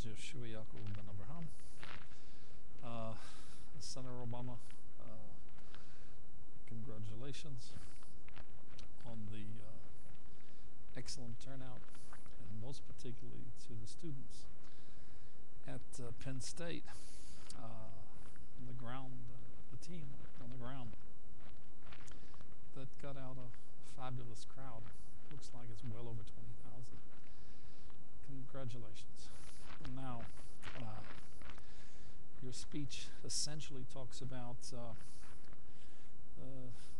Yeshua Yaakov ben Abraham. Senator Obama, congratulations on the excellent turnout, and most particularly to the students at Penn State, on the ground, the team on the ground that got out a fabulous crowd. Looks like it's well over 20,000. Congratulations. Now, your speech essentially talks about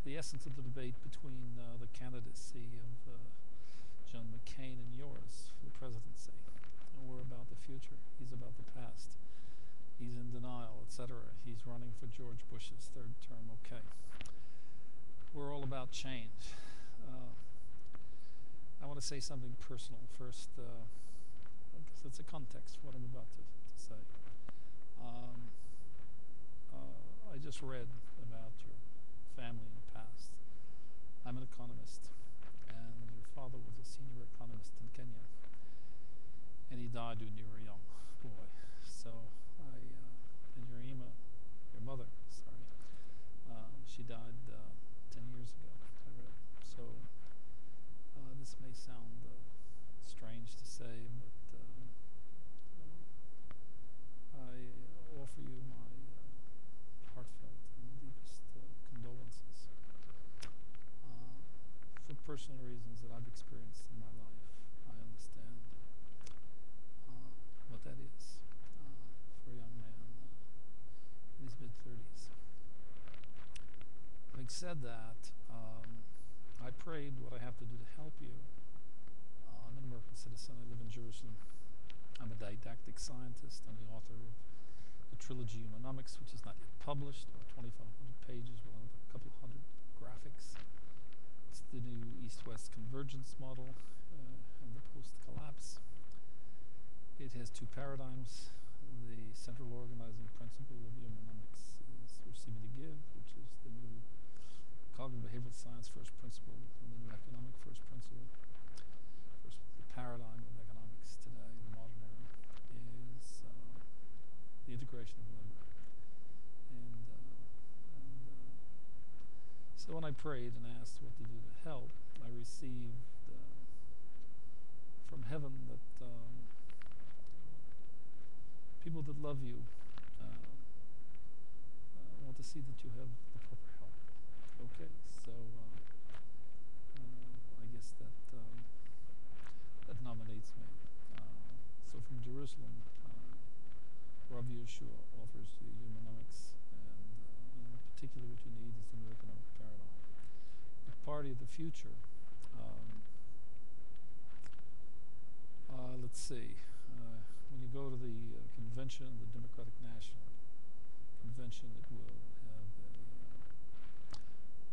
the essence of the debate between the candidacy of John McCain and yours for the presidency. And we're about the future. He's about the past. He's in denial, etc. He's running for George Bush's third term. Okay. We're all about change. I want to say something personal first, because it's a context for what I'm about to say. I just read about your family in the past. I'm an economist, and your father was a senior economist in Kenya, and he died when you were a young boy. So and your mother, she died 10 years ago, I read. So this may sound strange to say, but I offer you my heartfelt and deepest condolences for personal reasons that I've experienced in my life. I understand what that is for a young man in his mid-30s. Having said that, I prayed what I have to do to help you. I'm an American citizen. I live in Jerusalem. I'm a didactic scientist. I'm the author of the trilogy Humanomics, which is not yet published, about 2,500 pages with a couple of hundred graphics. It's the new East-West convergence model and the post-collapse. It has two paradigms. The central organizing principle of humanomics is receiving to give, which is the new cognitive behavioral science first principle, and the new economic first principle. The paradigm of economics today, the modern era, is the integration of labor. So when I prayed and asked what to do to help, I received from heaven that people that love you want to see that you have the proper help. Okay, so I guess that nominates me. So from Jerusalem, Rav Yeshua offers you humanomics, and in particular what you need is the new economic paradigm. The party of the future, let's see, when you go to the convention, the Democratic National Convention, it will have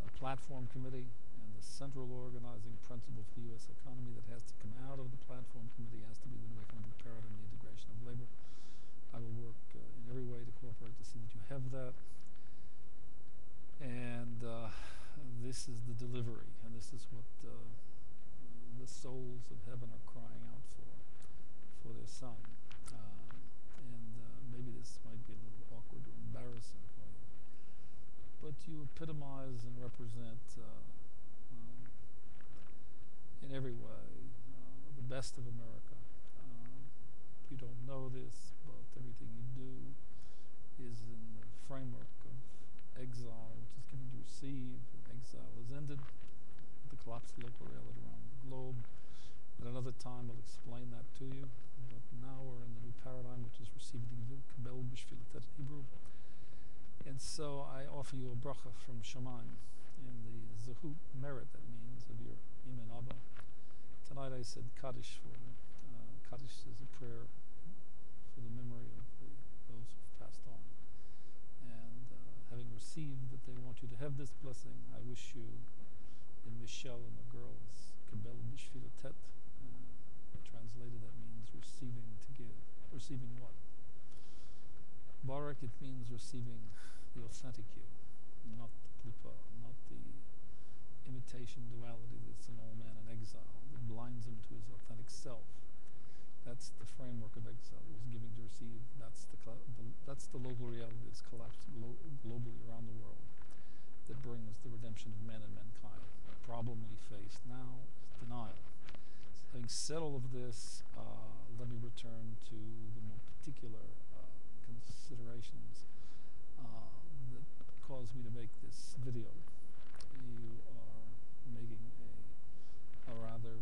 a platform committee, and the central organizing principle for the U.S. economy that has to come out of the platform committee has to be the new economic paradigm, the integration of labor. I will work in every way to cooperate to see that you have that. And this is the delivery, and this is what the souls of heaven are crying out for their son. Maybe this might be a little awkward or embarrassing for you, but you epitomize and represent in every way the best of America. You don't know this, but everything you do is in the framework of exile, which is given to receive. Exile is ended with the collapse of local reality around the globe. At another time, I'll explain that to you. But now we're in the new paradigm, which is receiving the Kabel B'Shvilatet in Hebrew. And so I offer you a bracha from Shamayim in the Zehut merit, that means, of your Iman Abba. Tonight I said Kaddish for them. Kaddish is a prayer for the memory of those who've passed on. And having received that they want you to have this blessing, I wish you, in Michelle and the girls, Kabel B'Shvilatet. Translated, that means receiving to give. Receiving what? Barak, it means receiving the authentic you, not the klipa, not the imitation duality that's in all man in exile, that blinds him to his authentic self. That's the framework of exile. It was giving It's the local reality that's collapsed globally around the world that brings the redemption of men and mankind. The problem we face now is denial. So having said all of this, let me return to the more particular considerations that caused me to make this video. You are making a rather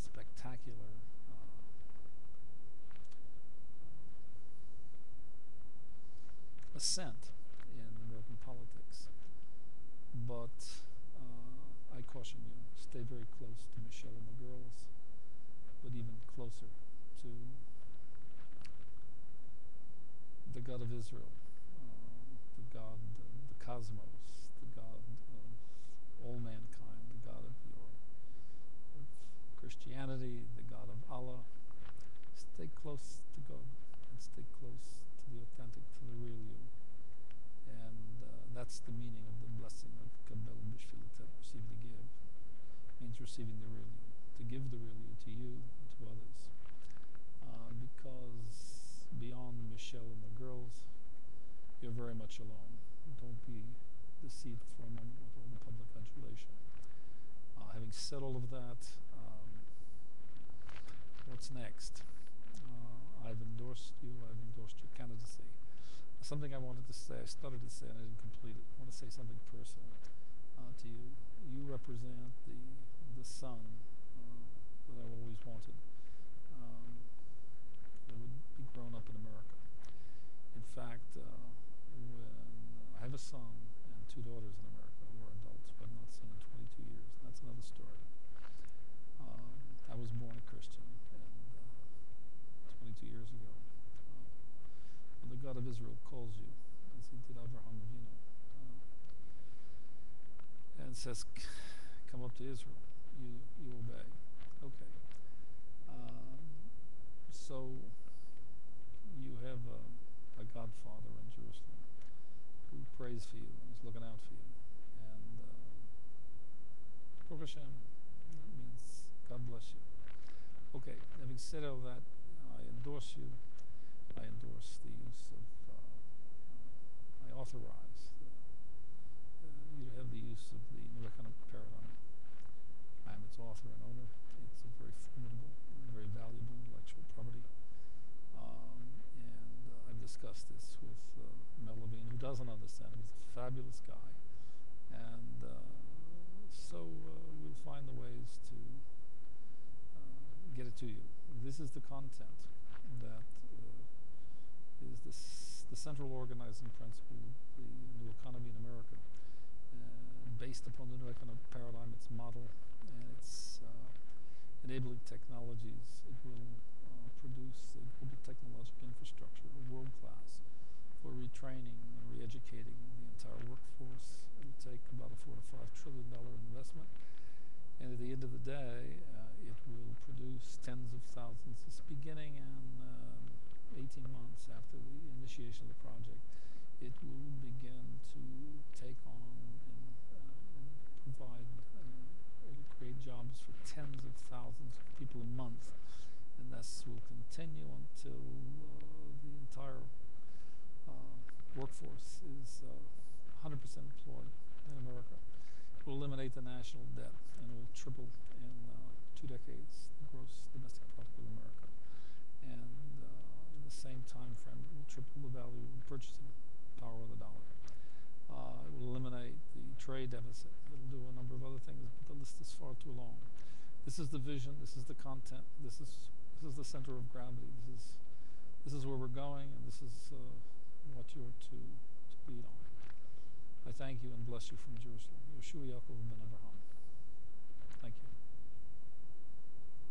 spectacular ascent in American politics. But I caution you, stay very close to Michelle and the girls, but even closer to the God of Israel, the God of the cosmos, the God of all mankind, the God of Christianity, the God of Allah. Stay close to God and stay close to the authentic, to the real you. And that's the meaning of the blessing of Kabel Bishvil Tet, receive to give. Means receiving the real you, to give the real you to you and to others. Because beyond Michelle and the girls, you're very much alone. Don't be deceived for a moment with all the public adulation. Having said all of that, what's next? I've endorsed you. I've endorsed your candidacy. Something I wanted to say, I started to say and I didn't complete it. I want to say something personal to you. You represent the son that I've always wanted. That would be grown up in America. In fact, when I have a son and two daughters in America who are adults who I've not seen in 22 years. And that's another story. I was born a Christian, and 22 years ago, when the God of Israel calls you, as he did Abraham Avinu, and says, "Come up to Israel," you obey. Okay. So you have a Godfather in Jerusalem who prays for you and is looking out for you, and Baruch Hashem, that means God bless you. Okay, having said all that, I endorse you. I endorse the use of, I authorize you to have the use of the new economic paradigm. I am its author and owner. It's a very formidable, very valuable intellectual property. And I've discussed this with Mel Levine, who doesn't understand. He's a fabulous guy. And so we'll find the ways to get it to you. This is the content that is the central organizing principle of the new economy in America. Based upon the new economic paradigm, its model, and its enabling technologies, it will produce a global technological infrastructure, world-class, for retraining and re-educating the entire workforce. It'll take about a $4 to $5 trillion investment, and at the end of the day, it will produce tens of thousands. It's beginning in 18 months after the initiation of the project. It will begin to take on and provide, it'll create jobs for tens of thousands of people a month, and this will continue until the entire workforce is 100% employed in America. It will eliminate the national debt, and it will triple in 2 decades the gross domestic product of America. And in the same time frame, it will triple the value of the purchasing power of the dollar. It will eliminate the trade deficit. It will do a number of other things, but the list is far too long. This is the vision. This is the content. This is the center of gravity. This is where we're going, and this is what you're to lead on. I thank you and bless you from Jerusalem. Yeshua Yaakov ben Abraham.